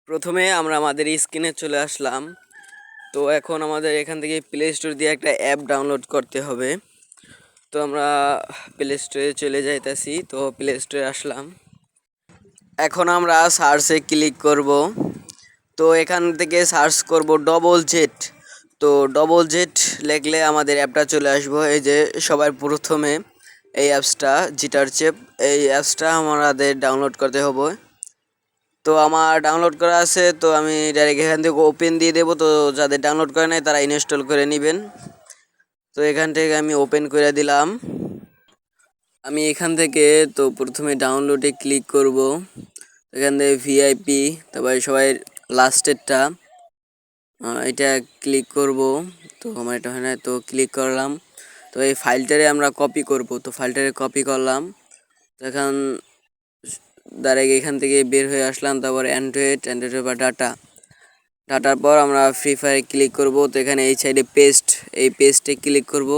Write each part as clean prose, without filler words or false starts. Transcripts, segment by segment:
প্রথমে আমরা আমাদের স্ক্রিনে চলে আসলাম। তো এখন আমাদের এখান থেকে প্লে স্টোর দিয়ে একটা অ্যাপ ডাউনলোড করতে হবে। তো আমরা প্লে স্টোরে চলে যাইতেছি। তো প্লে স্টোরে আসলাম। এখন আমরা সার্চে ক্লিক করব। তো এখান থেকে সার্চ করব ডবল জেট। তো ডবল জেট লিখলে আমাদের অ্যাপটা চলে আসবো। এই যে সবার প্রথমে এই অ্যাপসটা জিটার চেপ, এই অ্যাপসটা আমাদের ডাউনলোড করতে হবে। তো আমার ডাউনলোড করা আছে, তো আমি ডাইরেক্ট এখান থেকে ওপেন দিয়ে দেবো। তো যাদের ডাউনলোড করে নাই তারা ইনস্টল করে নেবেন। তো এখান থেকে আমি ওপেন করে দিলাম। আমি এখান থেকে তো প্রথমে ডাউনলোডে ক্লিক করব। এখান থেকে ভিআইপি, তারপরে সবাই লাস্টেরটা এটা ক্লিক করব। তো আমার এটা হয় না, তো ক্লিক করলাম। তো এই ফাইলটারে আমরা কপি করব। তো ফাইলটারে কপি করলাম। তো এখন ডাইরেক্ট এখান থেকে বের হয়ে আসলাম। তারপর অ্যান্ড্রয়েড বা ডাটার পর আমরা ফ্রি ফায়ারে ক্লিক করব। তো এখানে এই সাইডে পেস্ট, এই পেস্টে ক্লিক করব।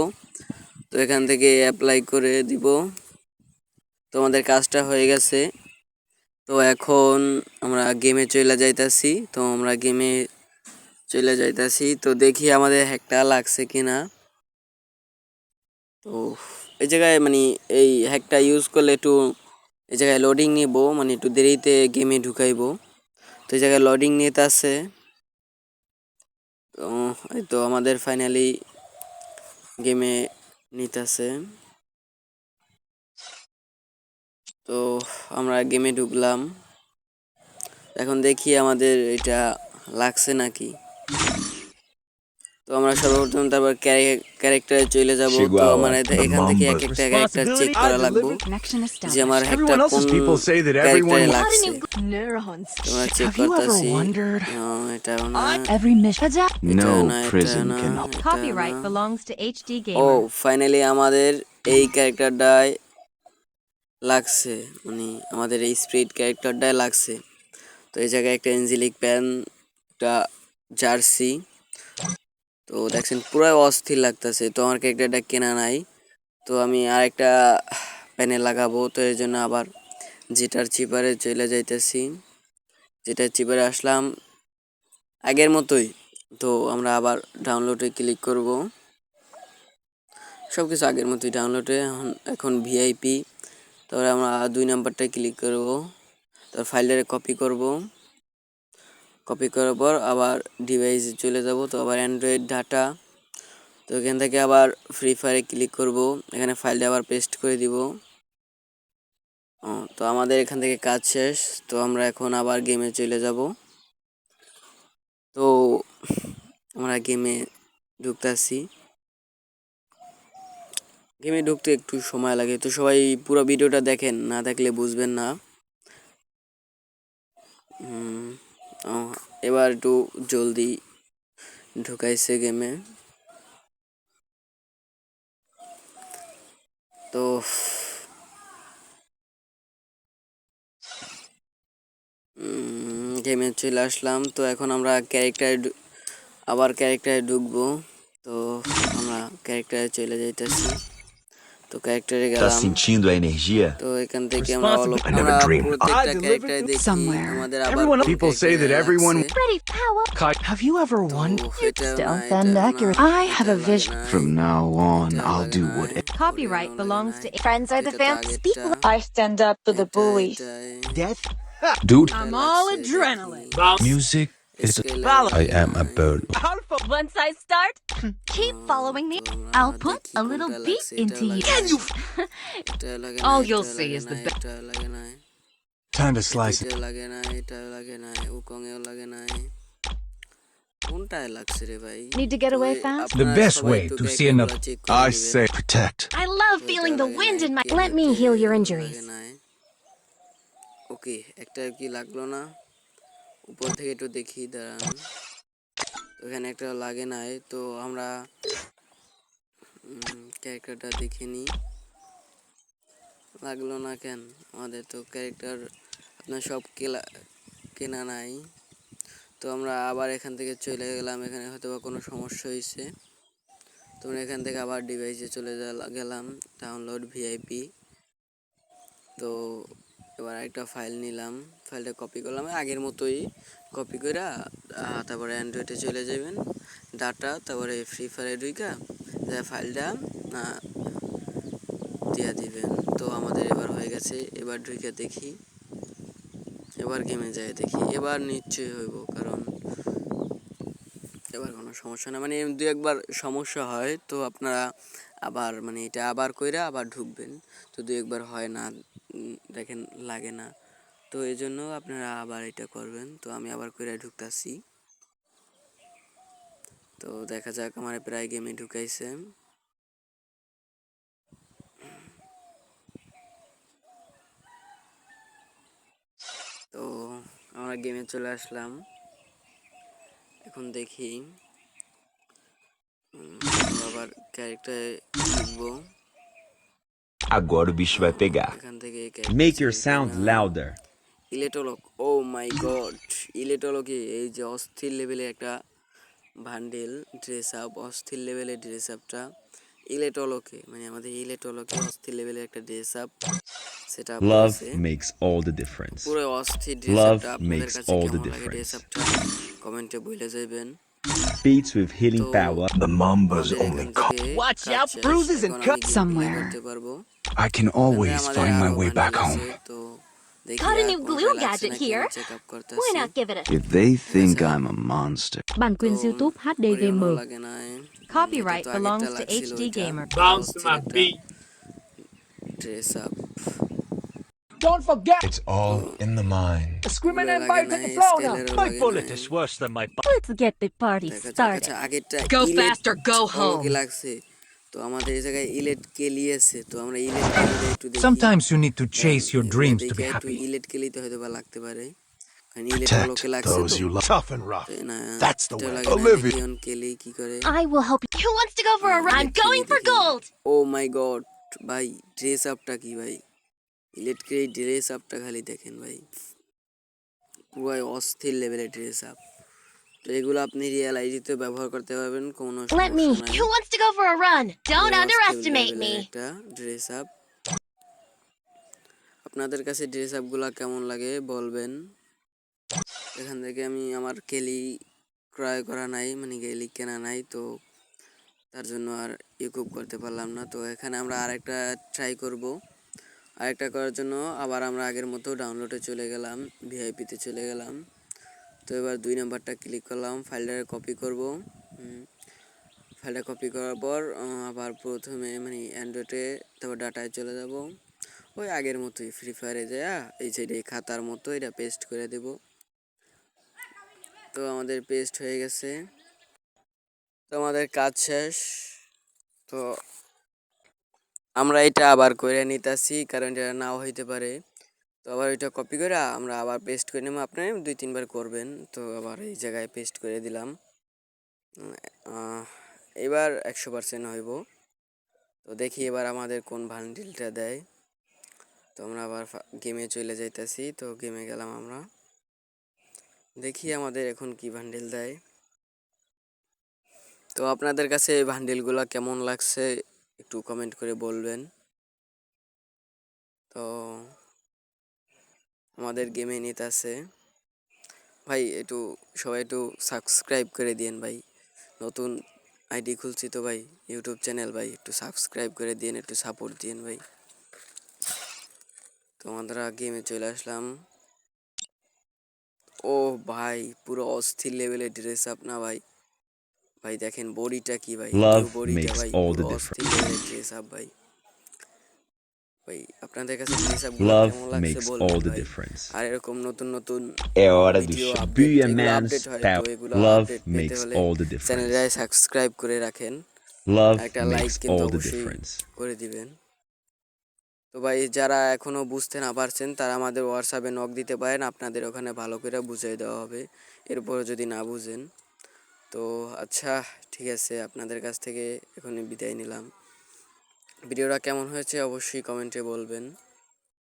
তো এখান থেকে অ্যাপ্লাই করে দিব। তো আমাদের কাজটা হয়ে গেছে। তো এখন আমরা গেমে চলে যাইতাছি। তো আমরা গেমে চলে যাইতাছি। তো দেখি আমাদের হ্যাকটা লাগছে কিনা। তো এই জায়গায় মানে এই হ্যাকটা ইউজ করলে একটু এই জায়গায় লোডিং নিব, মানে একটু দেরিতে গেমে ঢুকাইবো। তো এই জায়গায় লোডিং নিতে আছে। তো এই তো আমাদের ফাইনালি গেমে নিতেছে। তো আমরা গেমে ঢুকলাম। এখন দেখি আমাদের এটা লাগছে নাকি। তো আমরা সর্বপ্রথম তারপর ক্যারেক্টারে চলে যাব। তো Chihuahua, আমার the এখান থেকে এক Mamba. একটা ক্যারেক্টার চেক করা লাগবে Connection যে আমার established. হ্যাকটা Everyone কোন else's people say that ক্যারেক্টারে everyone. লাগছে। Neurons. তোমরা চেক Have you ever করতেছি। wondered? এটাও না, Every mission. এটা No না, এটা prison না, can. এটা না। Copyright belongs to HD ও Gamer. ফাইনালি আমাদের এই ক্যারেক্টারটাই লাগছে, মানে আমাদের এই স্প্রিট ক্যারেক্টারটাই লাগছে। তো এই জায়গায় একটা এঞ্জেলিক প্যান, একটা জার্সি। তো দেখছেন পুরো অস্থির লাগতেছে। তো আমার ক্যারেক্টারটা কেনা নাই। তো আমি আরেকটা প্যানে লাগাবো। তো এর জন্য আবার যেটার চিপারে চলে যাইতেছি। যেটার চিপারে আসলাম আগের মতোই। তো আমরা আবার ডাউনলোডে ক্লিক করব। সব কিছু আগের মতোই ডাউনলোডে। এখন ভিআইপি, তারপরে আমরা 2 নাম্বারটায় ক্লিক করব। তারপর ফাইলটারে কপি করব। কপি করার পর আবার ডিভাইসে চলে যাব। তো আবার অ্যান্ড্রয়েড ডাটা। তো এখান থেকে আবার ফ্রি ফায়ারে ক্লিক করব। এখানে ফাইলটা আবার পেস্ট করে দিব। তো আমাদের এখান থেকে কাজ শেষ। তো আমরা এখন আবার গেমে চলে যাব। তো আমরা গেমে ঢুকতেছি। গেমে ঢুকতে একটু সময় লাগে। তো সবাই পুরো ভিডিওটা দেখেন, না দেখলে বুঝবেন না। এবার একটু জলদি ঢুকাইছে গেমে। তো গেমে চলে আসলাম। তো এখন আমরা আবার ক্যারেক্টারে ঢুকবো। তো আমরা ক্যারেক্টারে চলে যাইতেছি। তো ক্যারেক্টারে Tá গেলাম। sentindo a energia? তো এখান থেকে আমরা I never dreamed. প্রত্যেকটা ক্যারেক্টারে দেখি Somewhere. আমাদের আবার Everyone. কোন People say that character everyone. লাগছে। Ready, power. Have you ever তো wondered? এটাও না, Stealth এটাও and না, accurate. I have এটাও a লাগে vision. নাই, From now on, এটাও I'll লাগে do নাই, what. Copyright ওটাও লাগে belongs নাই। to. Friends are the এটা তো fam. Speak. আগেরটা, I stand up to the এটা, bullies. এটাই, Death? Dude. I'm এটা all লাগছে, adrenaline. দেখি। Music is Skylar I am a নাই। bird. Once I start, Keep following me. তো আমরা I'll put দেখি a little কোনটা beat লাগছে, into এটাও you. লাগে নাই, এটাও লাগে নাই, all you'll এটাও see লাগে is the নাই, best. এটাও লাগে নাই, Time to slice it. এটাও লাগে নাই, এটাও লাগে নাই, উকংয়েও লাগে নাই। কোনটায় লাগছে রে ভাই? Need to get তো away fast? আপনারা The best সবাই way একটু to see ক্যারেক্টারগুলো enough- চেক করে I নেবেন। say protect. I love তো feeling এটাও the লাগে wind নাই, in my. কেন Let me এটাও heal your লাগে injuries. নাই। ওকে, একটা কি লাগলো না? উপর থেকে একটু দেখি, দাঁড়ান। তো এখানে একটা লাগে নাই। তো আমরা ক্যারেক্টারটা দেখে নিই। লাগলো না কেন? আমাদের তো ক্যারেক্টার আপনার সব কেনা নাই। তো আমরা আবার এখান থেকে চলে গেলাম। এখানে হয়তো বা কোনো সমস্যা হয়েছে। তো আমরা এখান থেকে আবার ডিভাইসে চলে গেলাম, ডাউনলোড ভিআইপি। তো এবার একটা ফাইল নিলাম, ফাইলটা কপি করলাম আগের মতোই, কপি করে তারপরে অ্যান্ড্রয়েডে চলে যাবেন, ডাটা, তারপরে ফ্রি ফায়ারে ঢুইকা যা ফাইলটা দিয়া দিবেন। তো আমাদের এবার হয়ে গেছে, এবার ঢুইকা দেখি, এবার গেমে যায় দেখি, এবার নিশ্চয়ই হইব, কারণ এবার কোনো সমস্যা না, মানে দু একবার সমস্যা হয় তো আপনারা আবার মানে এটা আবার কইরা আবার ঢুকবেন, তো দু একবার হয় না, দেখেন লাগে না, তো এই জন্য আপনারা আবার এটা করবেন। তো আমি আবার কইরা ঢুকতাছি, তো দেখা যাক আমার প্রায় গেমে ঢুকাইছে। তো আমরা গেমে চলে আসলাম, এখন দেখি আবার ক্যারেক্টারে ঢুকবো, Agora o bicho vai pegar. এখান থেকে Make your sound louder. ইলেটলক, ও মাই গড, ইলেটলকে এই যে অস্থির লেভেলের একটা ভান্ডেল ড্রেস আপ, অস্থির লেভেলের ড্রেস আপটা ইলেটলকে, মানে আমাদের ইলেটলকে অস্থির লেভেলের একটা ড্রেস আপ সেটা Love আছে, makes all the difference. পুরো অস্থির ড্রেস Love আপটা। আপনাদের makes কাছে all the কেমন লাগে ড্রেস difference. আপটা কমেন্টে বলে যাবেন। Beats with healing তো power. The Mamba's আমাদের only এখান থেকে Watch কাজ out, শেষ, bruises and এখন আমি cuts gameplay somewhere. করতে পারবো। I can এখানে always আমাদের find my আরো way back বান্ডেল home. আছে, তো দেখি Got a আর new কোনো glue লাগছে gadget নাকি here. আমি চেক আপ Why করতেছি। not give it a If they think Yes, sir. I'm a monster, Bản quyền তো YouTube HD পরিমাণও Gamer. লাগে নাই। Copyright এটা তো আগেরটা belongs to লাগছিল HD ওইটা। Gamer. Bounce to my beat. Dress up Don't forget, It's all in the mind. discriminate লাগে by নাই, the throne. স্কেলেরও My লাগে bullet নাই। is worse than my Let's get the party দেখা যাক, started. আচ্ছা আগেরটা Go ইলেট fast or go home. ওকে লাগছে, তো আমাদের এই জায়গায় ইলেট কেলি আছে, তো আমরা ইলেট কেলিটা একটু দেখি। Sometimes you need to chase your dreams to দেখি be একটু happy. ইলেট কেলিতে হয়তো বা লাগতে পারে, কারণ ইলেট Protect ওকে লাগছে those তো। you love. Tough and rough. তাই না, That's the এটা way. লাগে না, Olivia. দেখি অন কেলি কি করে। I will help you. Who wants to go for a run? I'm going for gold. Oh my god ভাই, ড্রেস আপটা কি ভাই, ইলেট কেলি ড্রেস আপটা খালি দেখেন ভাই, পুরাই অস্থির লেভেলের ড্রেস আপ। তো এগুলো আপনি রিয়েল আইডিতে ব্যবহার করতে পারবেন, কোনো Let me. সমস্যা নাই। Who wants to go for a run? Don't পুরো অস্থির underestimate level-এর me. একটা ড্রেস আপ। আপনাদের কাছে ড্রেস আপগুলো কেমন লাগে বলবেন। এখান থেকে আমি আমার কেলি ক্রয় করা নাই, মানে কেলি কেনা নাই, তো তার জন্য আর ইউকুব করতে পারলাম না। তো এখানে আমরা আরেকটা ট্রাই করব, আরেকটা করার জন্য আবার আমরা আগের মতো ডাউনলোডে চলে গেলাম, ভিআইপিতে চলে গেলাম। তো এবার 2 নাম্বারটা ক্লিক করলাম, ফাইলটা কপি করব। ফাইলটা কপি করার পর আবার প্রথমে মানে অ্যান্ড্রয়েডে, তারপর ডাটায় চলে যাব, ওই আগের মতোই ফ্রি ফায়ারে যায় এই সাইডে খাতার মতো এটা পেস্ট করে দেব। তো আমাদের পেস্ট হয়ে গেছে, তো আমাদের কাজ শেষ। তো আমরা এটা আবার করে নিতেছি, কারণ এটা নাও হইতে পারে, তো আবার ওইটা কপি করে আমরা আবার পেস্ট করে নেব। আপনি 2-3 বার করবেন। তো আবার এই জায়গায় পেস্ট করে দিলাম, এবার 100% হইব। তো দেখি এবার আমাদের কোন ভান্ডিলটা দেয়। তো আমরা আবার গেমে চলে যাইতেছি, তো গেমে গেলাম আমরা, দেখি আমাদের এখন কি ভান্ডিল দেয়। তো আপনাদের কাছে এই ভান্ডিলগুলো কেমন লাগছে একটু কমেন্ট করে বলবেন। তো আমাদের গেমে নিতেছে ভাই, একটু সবাই একটু সাবস্ক্রাইব করে দিন ভাই, নতুন আইডি খুলছি তো ভাই, ইউটিউব চ্যানেল ভাই, একটু সাবস্ক্রাইব করে দিন, একটু সাপোর্ট দিন ভাই। তো আমরা গেমে চলে আসলাম। ও ভাই পুরো অস্থির লেভেলের ড্রেস আপ না ভাই, ভাই দেখেন বডিটা কি ভাই, Love বডিটা makes ভাই all পুরো the অস্থির difference. লেভেলের ড্রেস আপ ভাই। ভাই আপনাদের কাছে ড্রেস আপগুলো Love কেমন লাগছে makes বলবেন all the ভাই। difference. আর এরকম নতুন নতুন É hora do video update, Shibuya এগুলো Man's আপডেট হয়, তো power. এগুলো Love আপডেট পেতে makes হলে all the difference. চ্যানেলটায় সাবস্ক্রাইব করে রাখেন, Love একটা লাইক makes কিন্তু all the অবশ্যই difference. করে দিবেন। তো ভাই যারা এখনো বুঝতে না পারছেন তারা আমাদের হোয়াটসঅ্যাপে নক দিতে পারেন, আপনাদের ওখানে ভালো করে বুঝিয়ে দেওয়া হবে এরপরে যদি না বুঝেন। তো আচ্ছা ঠিক আছে, আপনাদের কাছ থেকে এখনই বিদায় নিলাম। ভিডিওটা কেমন হয়েছে অবশ্যই কমেন্টে বলবেন।